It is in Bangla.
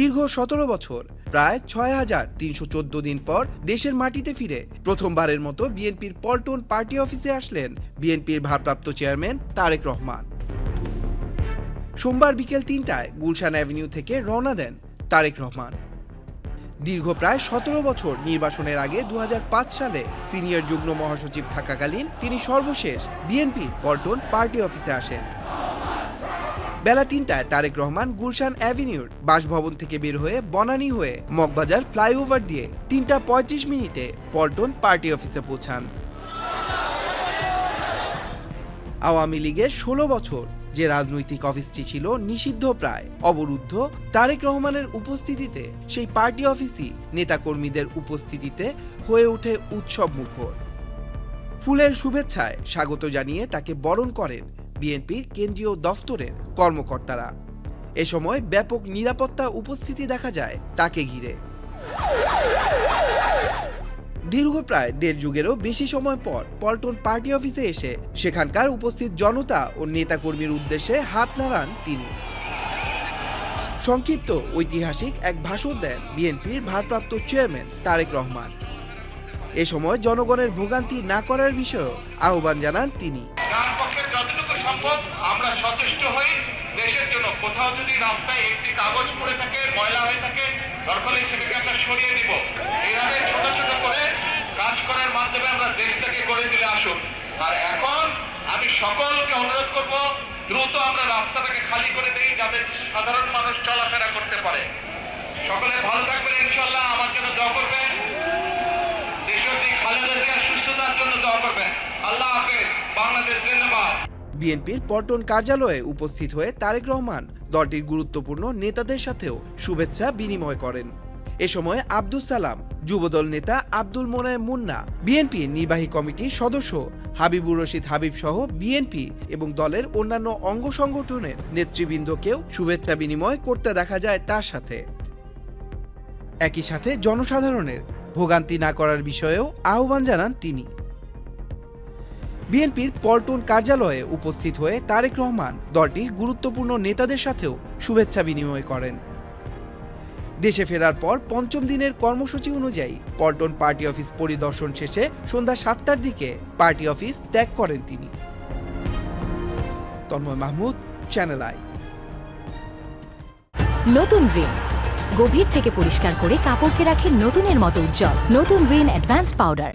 দীর্ঘ ১৭ বছর প্রায় ৬,৩১৪ দিন পর দেশের মাটিতে ফিরে প্রথমবারের মতো বিএনপির পল্টন পার্টি অফিসে আসলেন বিএনপির ভারপ্রাপ্ত চেয়ারম্যান তারেক রহমান। সোমবার বিকেল ৩টায় গুলশান অ্যাভিনিউ থেকে রওনা দেন তারেক রহমান। দীর্ঘ প্রায় ১৭ বছর নির্বাচনের আগে ২০০৫ সালে সিনিয়র যুগ্ম মহাসচিব থাকাকালীন তিনি সর্বশেষ বিএনপির পল্টন পার্টি অফিসে আসেন। বেলা ৩টায় তারেক রহমান গুলশান অ্যাভিনিউর বাসভবন থেকে বের হয়ে বনানী হয়ে মগবাজার ফ্লাইওভার দিয়ে ৩টা ৩৫ মিনিটে পল্টন পার্টি অফিসে পৌঁছান। আওয়ামী লীগের ১৬ বছর যে রাজনৈতিক অফিসটি ছিল নিষিদ্ধ প্রায় অবরুদ্ধ, তারেক রহমানের উপস্থিতিতে সেই পার্টি অফিসই নেতাকর্মীদের উপস্থিতিতে হয়ে ওঠে উৎসব মুখর। ফুলের শুভেচ্ছায় স্বাগত জানিয়ে তাকে বরণ করেন বিএনপির কেন্দ্রীয় দফতরের কর্মকর্তারা। এ সময় ব্যাপক নিরাপত্তা উপস্থিতি দেখা যায় তাকে ঘিরে। দীর্ঘ প্রায় ১.৫ যুগেরও বেশি সময় পর পল্টন পার্টি অফিসে এসে সেখানকার উপস্থিত জনতা ও নেতাকর্মীর উদ্দেশ্যে হাত নাড়ান তিনি। সংক্ষিপ্ত ঐতিহাসিক এক ভাষণ দেন বিএনপির ভারপ্রাপ্ত চেয়ারম্যান তারেক রহমান। এ সময় জনগণের ভোগান্তি না করার বিষয়েও আহ্বান জানান তিনি। আমরা সচেষ্ট হই দেশের জন্য। কোথাও যদি রাস্তায় একটি কাগজ পড়ে থাকে, ময়লা হয়ে থাকে, দরকার সেটাকে আমরা সরিয়ে দিব। এইভাবে ছোট ছোট করে কাজ করার মাধ্যমে আমরা দেশটাকে গড়ে তুলে আসুন। আর এখন আমি সকলকে অনুরোধ করব, দ্রুত আমরা রাস্তাটাকে খালি করে দেই যাতে সাধারণ মানুষ চলাফেরা করতে পারে। সকলে ভালো থাকবেন ইনশাল্লাহ। আমার জন্য দোয়া করবেন, দেশের খালেদা জিয়ার সুস্থতার জন্য দোয়া করবেন। আল্লাহ হাফেজ। বাংলাদেশ জিন্দাবাদ। বিএনপির পল্টন কার্যালয়ে উপস্থিত হয়ে তারেক রহমান দলটির গুরুত্বপূর্ণ নেতাদের সাথেও শুভেচ্ছা বিনিময় করেন। এ সময় আব্দুস সালাম, যুবদল নেতা আব্দুল মোনায়েম মুন্না, বিএনপির নির্বাহী কমিটির সদস্য হাবিবুর রশিদ হাবিব সহ বিএনপি এবং দলের অন্যান্য অঙ্গ সংগঠনের নেতৃবৃন্দকেও শুভেচ্ছা বিনিময় করতে দেখা যায় তার সাথে। একই সাথে জনসাধারণের ভোগান্তি না করার বিষয়েও আহ্বান জানান তিনি। বিএনপির পল্টন কার্যালয়ে উপস্থিত হয়ে তারেক রহমান দলটির গুরুত্বপূর্ণ নেতাদের সাথেও শুভেচ্ছা বিনিময় করেন। দেশে ফেরার পর পঞ্চম দিনের কর্মসূচি অনুযায়ী পল্টন পার্টি অফিস পরিদর্শন শেষে সন্ধ্যা ৭টার দিকে পার্টি অফিস ত্যাগ করেন তিনি। Tanmoy Mahmud, channel I. নতুন রিন গভীর থেকে পরিষ্কার করে কাপড়কে রাখে নতুনের মতো উজ্জ্বল। নতুন রিন অ্যাডভান্সড পাউডার।